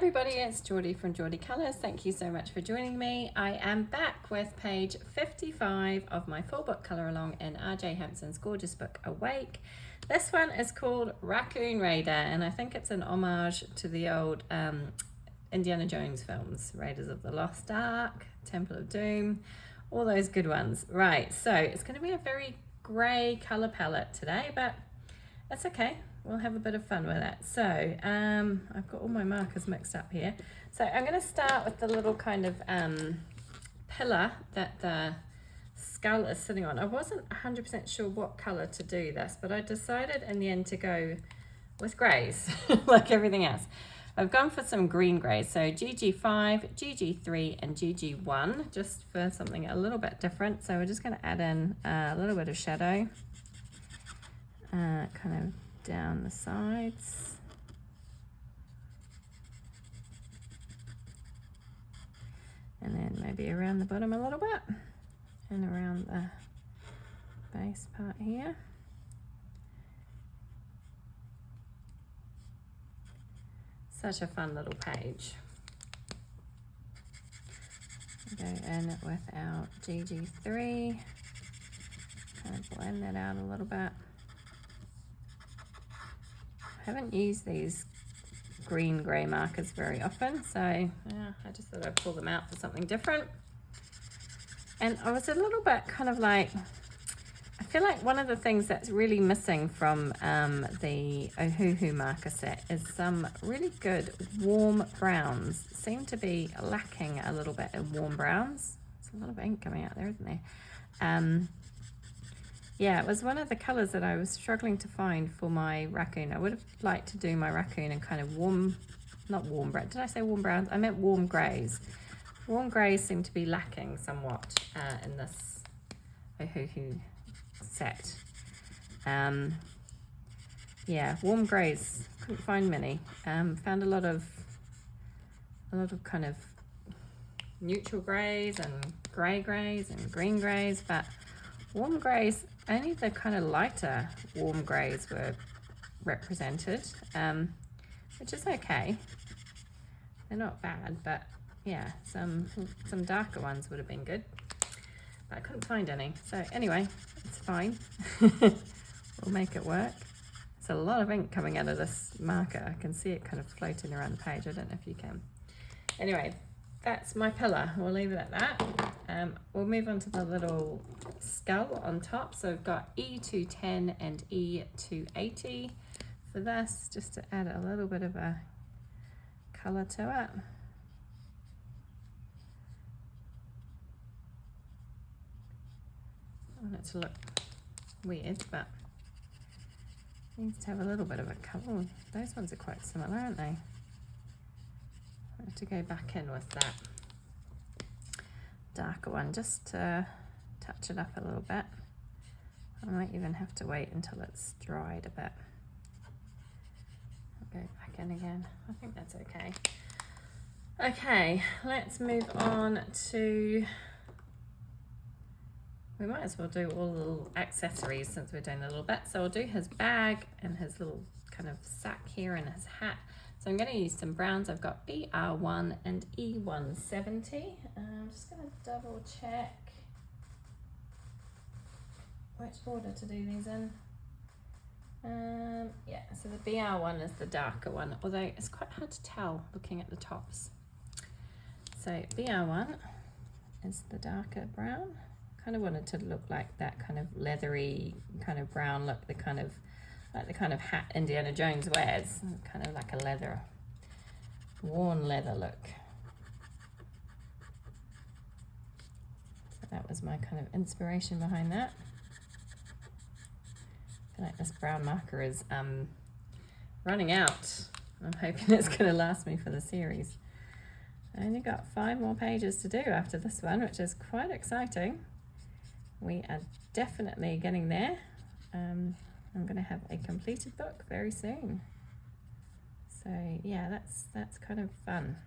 everybody, it's Geordie from Geordie Colours. Thank you so much for joining me. I am back with page 55 of my full book colour along in RJ Hampson's gorgeous book Awake. This one is called Raccoon Raider, and I think it's an homage to the old Indiana Jones films, Raiders of the Lost Ark, Temple of Doom, all those good ones. Right, so it's going to be a very grey colour palette today, but that's okay. We'll have a bit of fun with it. So I've got all my markers mixed up here. So I'm going to start with the little kind of pillar that the skull is sitting on. I wasn't 100% sure what colour to do this, but I decided in the end to go with greys, like everything else. I've gone for some green greys, so GG5, GG3 and GG1, just for something a little bit different. So we're just going to add in a little bit of shadow, kind of down the sides. And then maybe around the bottom a little bit, and around the base part here. Such a fun little page. Go in with our GG3, kind of blend that out a little bit. I haven't used these green grey markers very often, so yeah, I just thought I'd pull them out for something different. And I was a little bit kind of like, I feel like one of the things that's really missing from the Ohuhu marker set is some really good warm browns. Seem to be lacking a little bit in warm browns. There's a lot of ink coming out there, isn't there? Yeah, it was one of the colours that I was struggling to find for my raccoon. I would have liked to do my raccoon in kind of warm, not warm brown. Did I say warm browns? I meant warm greys. Warm greys seem to be lacking somewhat in this Ohuhu set. Yeah, warm greys, couldn't find many. Found a lot of kind of neutral greys and grey greys and green greys, but warm greys, only the kind of lighter warm greys were represented, which is okay. They're not bad, but yeah, some darker ones would have been good, but I couldn't find any. So anyway, it's fine. We'll make it work. There's a lot of ink coming out of this marker. I can see it kind of floating around the page. I don't know if you can. Anyway, that's my pillar. We'll leave it at that. We'll move on to the little skull on top. So we've got E210 and E280 for this, just to add a little bit of a colour to it. I want it to look weird, but it needs to have a little bit of a colour. Oh, those ones are quite similar, aren't they? I have to go back in with that darker one just to touch it up a little bit. I might even have to wait until it's dried a bit. I'll go back in again. I think that's okay. Okay, let's move on to, we might as well do all the little accessories since we're doing the little bit. So I'll do his bag and his little kind of sack here and his hat. So I'm going to use some browns. I've got BR1 and E170. I'm just going to double check which order to do these in. Yeah, so the BR1 is the darker one, although it's quite hard to tell looking at the tops. So BR1 is the darker brown. Kind of wanted to look like that kind of leathery kind of brown look, the kind of hat Indiana Jones wears, kind of like a leather, worn leather look. So that was my kind of inspiration behind that. I feel like this brown marker is running out. I'm hoping it's going to last me for the series. I only got 5 more pages to do after this one, which is quite exciting. We are definitely getting there. I'm going to have a completed book very soon. So yeah, that's kind of fun.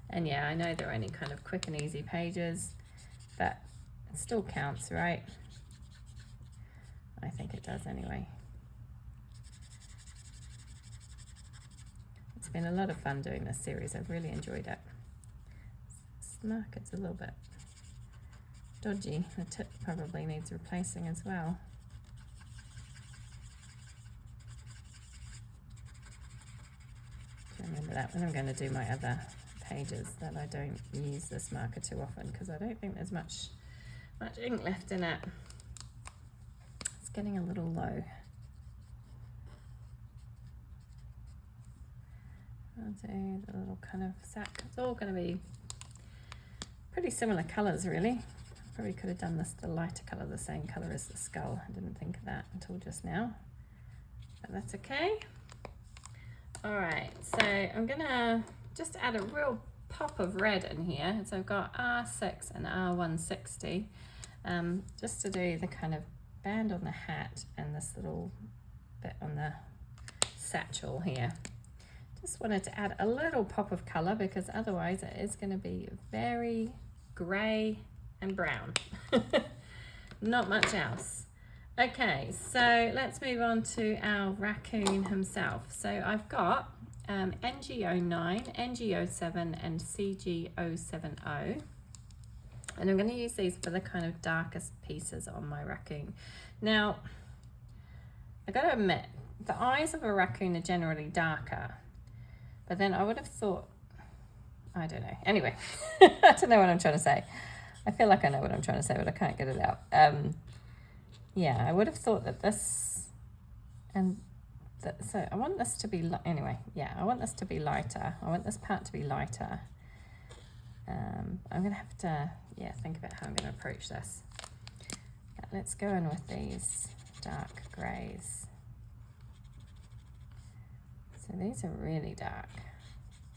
And yeah, I know they're only kind of quick and easy pages, but it still counts, right? I think it does anyway. been a lot of fun doing this series. I've really enjoyed it. This marker's a little bit dodgy. The tip probably needs replacing as well. Remember that when I'm going to do my other pages, that I don't use this marker too often, because I don't think there's much ink left in it. It's getting a little low. I'll do the little kind of sack. It's all going to be pretty similar colours, really. Probably could have done this the lighter colour, the same colour as the skull. I didn't think of that until just now, but that's okay. All right, so I'm gonna just add a real pop of red in here. So I've got R6 and R160, just to do the kind of band on the hat and this little bit on the satchel here. Just wanted to add a little pop of colour, because otherwise it is going to be very grey and brown. Not much else. Okay, so let's move on to our raccoon himself. So I've got NG09, NG07 and CG070. And I'm going to use these for the kind of darkest pieces on my raccoon. Now, I've got to admit, the eyes of a raccoon are generally darker. But then I would have thought, I don't know. Anyway, I don't know what I'm trying to say. I feel like I know what I'm trying to say, but I can't get it out. Yeah, I would have thought that this, so I want this to be, anyway, yeah, I want this to be lighter. I want this part to be lighter. I'm going to have to, yeah, think about how I'm going to approach this. Yeah, let's go in with these dark greys. So these are really dark.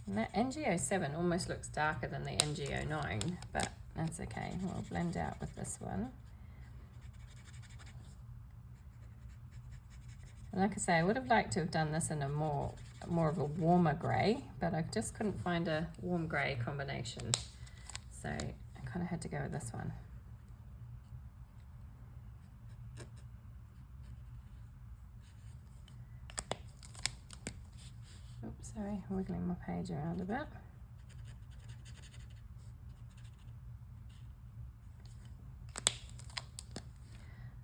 And that NG07 almost looks darker than the NG09, but that's okay. We'll blend out with this one. And like I say, I would have liked to have done this in a more of a warmer grey, but I just couldn't find a warm grey combination. So I kind of had to go with this one. Oops, sorry, wiggling my page around a bit.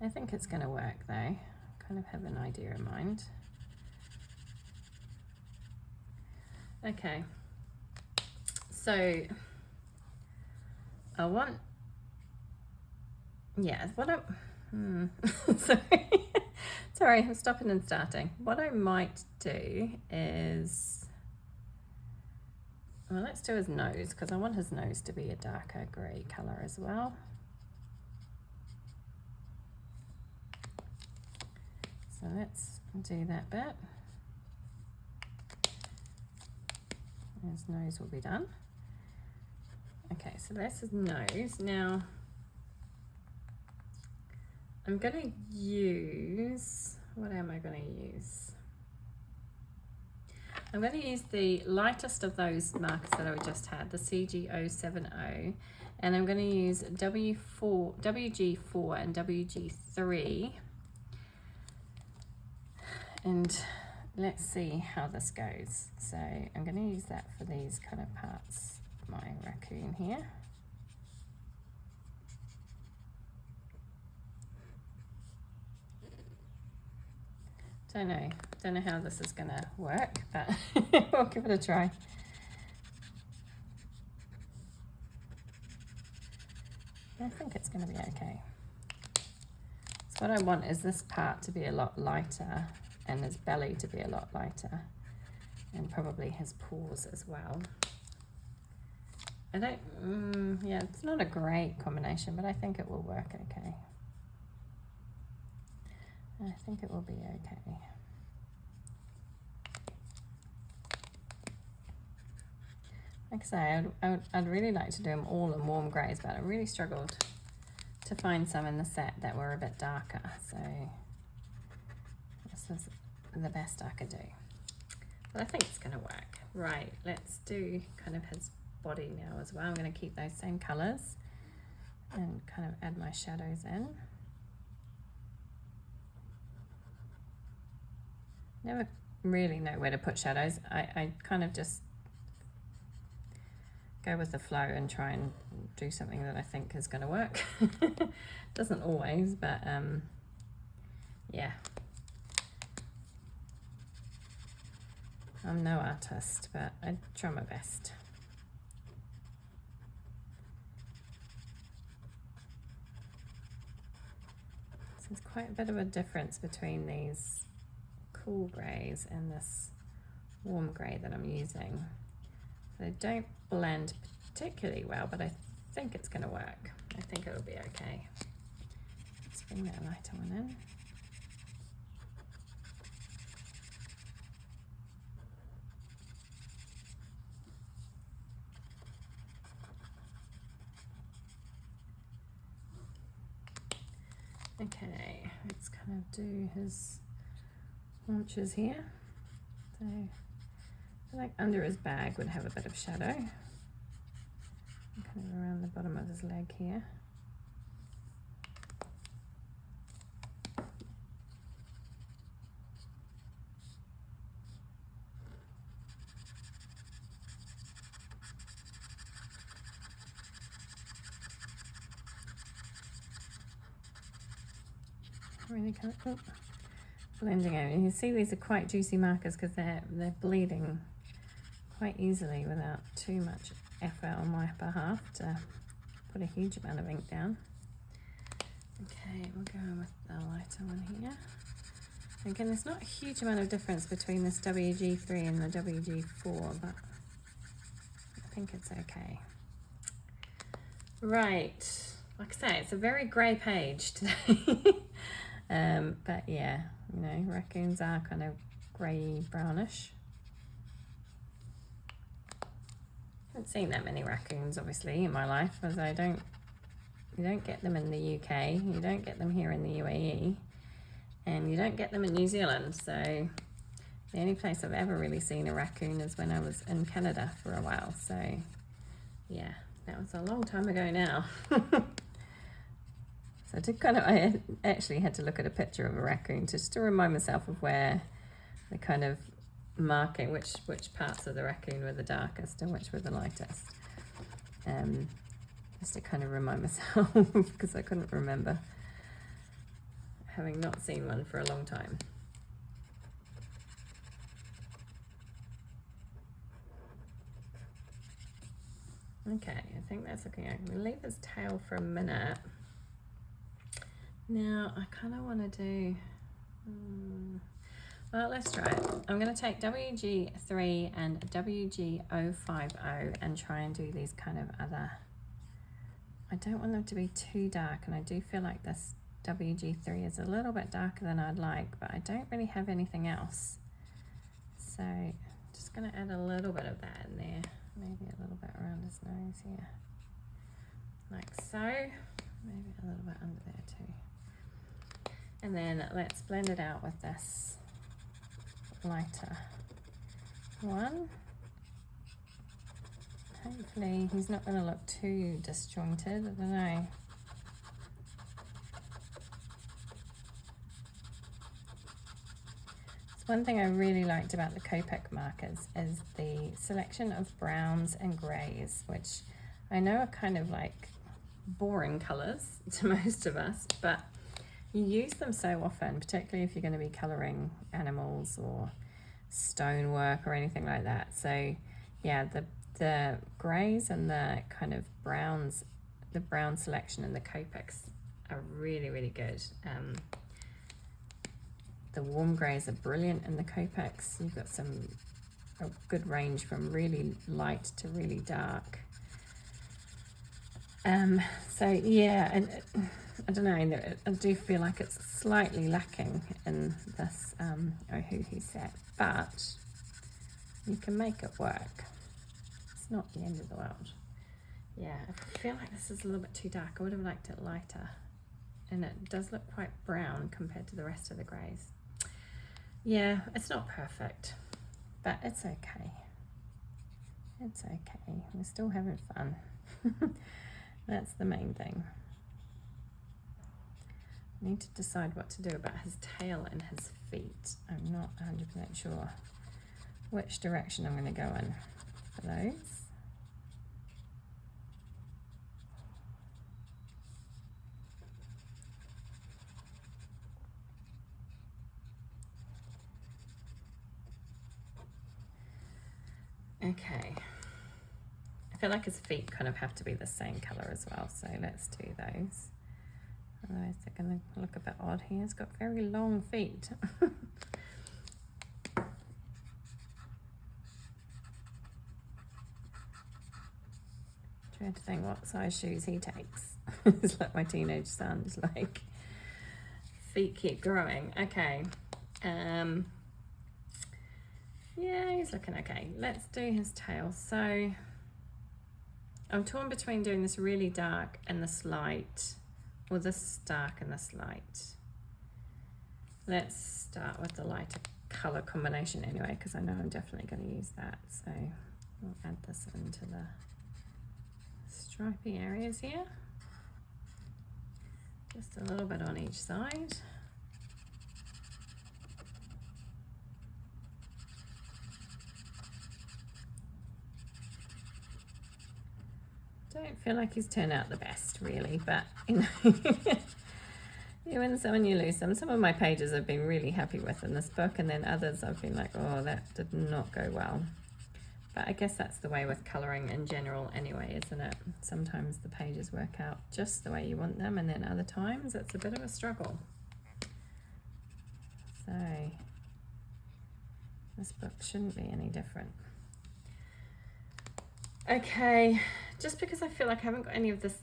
I think it's going to work though. Kind of have an idea in mind. Okay, so I want, yeah, what I'm, sorry, I'm stopping and starting. What I might do is, well, let's do his nose, because I want his nose to be a darker grey colour as well. So let's do that bit. His nose will be done. Okay, so that's his nose. Now, I'm going to use, what am I going to use? I'm going to use the lightest of those markers that I just had, the CG070, and I'm going to use WG4 and WG3. And let's see how this goes. So I'm going to use that for these kind of parts of my raccoon here. Don't know how this is going to work, but we'll give it a try. I think it's going to be okay. So what I want is this part to be a lot lighter, and his belly to be a lot lighter, and probably his paws as well. I don't, yeah, it's not a great combination, but I think it will work okay. I think it will be okay. Like I say, I'd really like to do them all in warm greys, but I really struggled to find some in the set that were a bit darker, so this was the best I could do. But I think it's going to work. Right, let's do kind of his body now as well. I'm going to keep those same colours and kind of add my shadows in. Never really know where to put shadows. I kind of just go with the flow and try and do something that I think is going to work. Doesn't always, but yeah. I'm no artist, but I try my best. So there's quite a bit of a difference between these cool greys and this warm grey that I'm using. They don't blend particularly well, but I think it's going to work. I think it'll be okay. Let's bring that lighter one in. Okay, let's kind of do his haunches here. So I feel like under his bag would have a bit of shadow. And kind of around the bottom of his leg here. Really kind of blending out. And you see these are quite juicy markers because they're bleeding quite easily without too much effort on my behalf to put a huge amount of ink down. Okay, we'll go on with the lighter one here. Again, there's not a huge amount of difference between this WG3 and the WG4, but I think it's okay. Right, like I say, it's a very grey page today. But yeah, you know, raccoons are kind of grey brownish. Haven't seen that many raccoons obviously in my life, as you don't get them in the UK, you don't get them here in the UAE, and you don't get them in New Zealand. So the only place I've ever really seen a raccoon is when I was in Canada for a while. So yeah, that was a long time ago now. So I actually had to look at a picture of a raccoon just to remind myself of where the kind of marking, which parts of the raccoon were the darkest and which were the lightest. Just to kind of remind myself, because I couldn't remember, having not seen one for a long time. Okay, I think that's looking okay. I'm going to leave his tail for a minute. Now, I kind of want to do, well, let's try it. I'm going to take WG3 and WG050 and try and do these kind of other, I don't want them to be too dark, and I do feel like this WG3 is a little bit darker than I'd like, but I don't really have anything else. So, just going to add a little bit of that in there, maybe a little bit around his nose here, like so, maybe a little bit under there too. And then let's blend it out with this lighter one. Hopefully he's not going to look too disjointed, I don't know. It's one thing I really liked about the Copic markers is the selection of browns and greys, which I know are kind of like boring colours to most of us, but you use them so often, particularly if you're going to be colouring animals or stonework or anything like that. So yeah, the greys and the kind of browns, the brown selection in the Copics are really, really good. The warm greys are brilliant in the Copics. You've got a good range from really light to really dark. So yeah, and I don't know, I do feel like it's slightly lacking in this Ohuhu set, but you can make it work. It's not the end of the world. Yeah, I feel like this is a little bit too dark. I would have liked it lighter, and it does look quite brown compared to the rest of the greys. Yeah, it's not perfect, but it's okay. It's okay. We're still having fun. That's the main thing. I need to decide what to do about his tail and his feet. I'm not 100% sure which direction I'm going to go in for those. Okay, I feel like his feet kind of have to be the same colour as well, so let's do those. Otherwise they're going to look a bit odd. He has got very long feet. Trying to think what size shoes he takes. It's like my teenage son's like, feet keep growing. Okay. Yeah, he's looking okay. Let's do his tail. So I'm torn between doing this really dark and this light, or this dark and this light. Let's start with the lighter color combination anyway, because I know I'm definitely going to use that. So we'll add this into the stripy areas here. Just a little bit on each side. Don't feel like he's turned out the best really, but you know, you win some and you lose some. Some of my pages I've been really happy with in this book, and then others I've been like, oh, that did not go well. But I guess that's the way with colouring in general anyway, isn't it? Sometimes the pages work out just the way you want them, and then other times it's a bit of a struggle. So this book shouldn't be any different. Okay, just because I feel like I haven't got any of this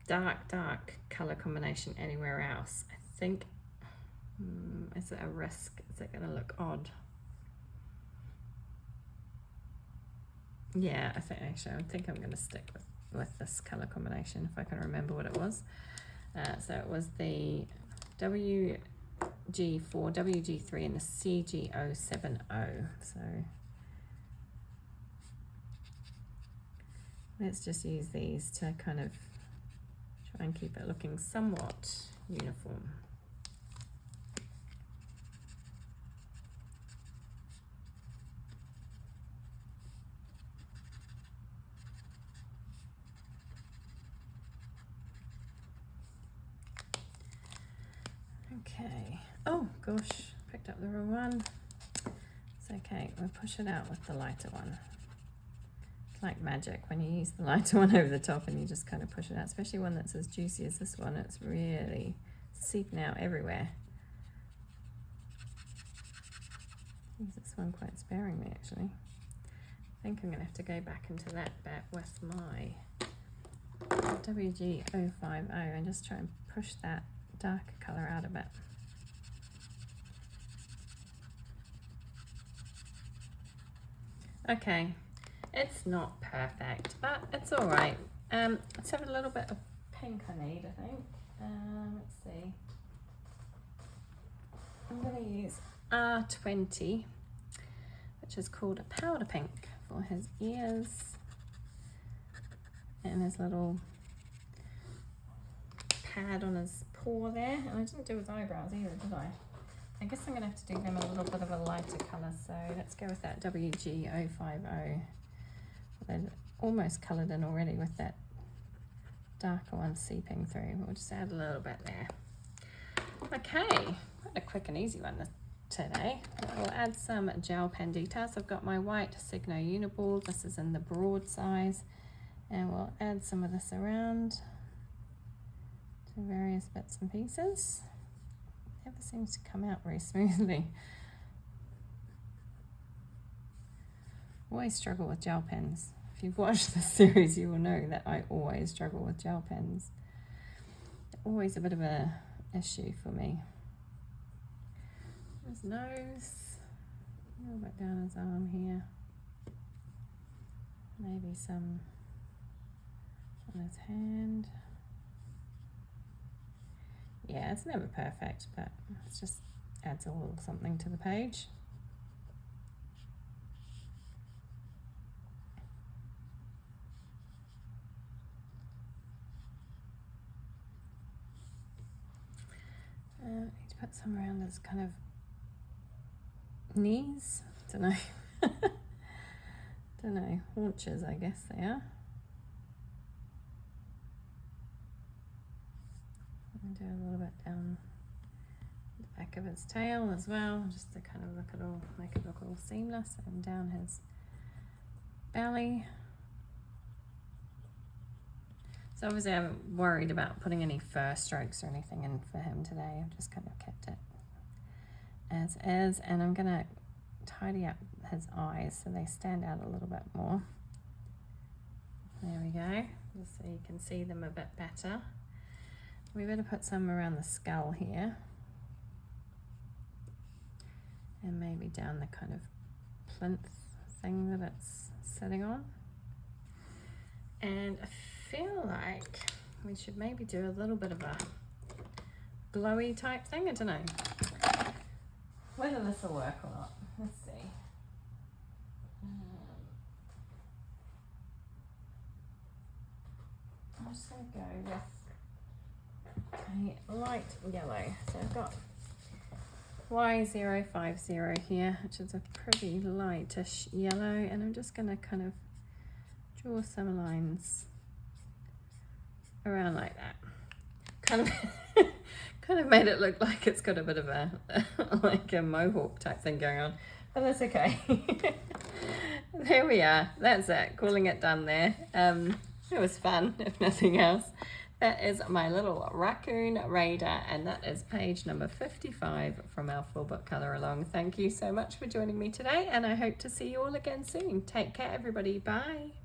dark colour combination anywhere else, I think, is it a risk? Is it going to look odd? Yeah, I think I'm going to stick with this colour combination if I can remember what it was. So it was the WG4, WG3 and the CG070. So let's just use these to kind of try and keep it looking somewhat uniform. Okay. Oh gosh, picked up the wrong one. It's okay, we'll push it out with the lighter one. It's like magic when you use the lighter one over the top and you just kind of push it out, especially one that's as juicy as this one. It's really seeping out everywhere. Use this one quite sparingly actually. I think I'm going to have to go back into that bit with my WG050 and just try and push that darker colour out a bit. Okay, it's not perfect, but it's all right. Let's have a little bit of pink I need, I think. Let's see. I'm going to use R20, which is called a powder pink, for his ears and his little pad on his paw there. And I didn't do his eyebrows either, did I? I guess I'm going to have to do them a little bit of a lighter colour, so let's go with that WG050. They're almost coloured in already with that darker one seeping through. We'll just add a little bit there. Okay, quite a quick and easy one today. We'll add some gel pen details. I've got my White Signo Uniball. This is in the broad size, and we'll add some of this around to various bits and pieces. Never seems to come out very smoothly. Always struggle with gel pens. If you've watched this series, you will know that I always struggle with gel pens. They're always a bit of a issue for me. His nose, a little bit down his arm here. Maybe some on his hand. Yeah, it's never perfect, but it just adds a little something to the page. put some around his kind of knees. Don't know. Don't know. Haunches, I guess they are. And do a little bit down the back of his tail as well, just to kind of make it look all seamless, and down his belly. So obviously I haven't worried about putting any fur strokes or anything in for him today. I've just kind of kept it as is, and I'm gonna tidy up his eyes so they stand out a little bit more. There we go, just so you can see them a bit better. We better put some around the skull here, and maybe down the kind of plinth thing that it's sitting on. And I feel like we should maybe do a little bit of a glowy type thing. I don't know whether this will work or not. Let's see. I'm just going to go with a light yellow. So I've got Y050 here, which is a pretty lightish yellow, and I'm just going to kind of draw some lines around like that. Kind of made it look like it's got a bit of a like a mohawk type thing going on, but that's okay. There we are. That's it. Calling it done there. It was fun, if nothing else. That is my little raccoon raider, and that is page number 55 from our full book color along. Thank you so much for joining me today, and I hope to see you all again soon. Take care, everybody. Bye.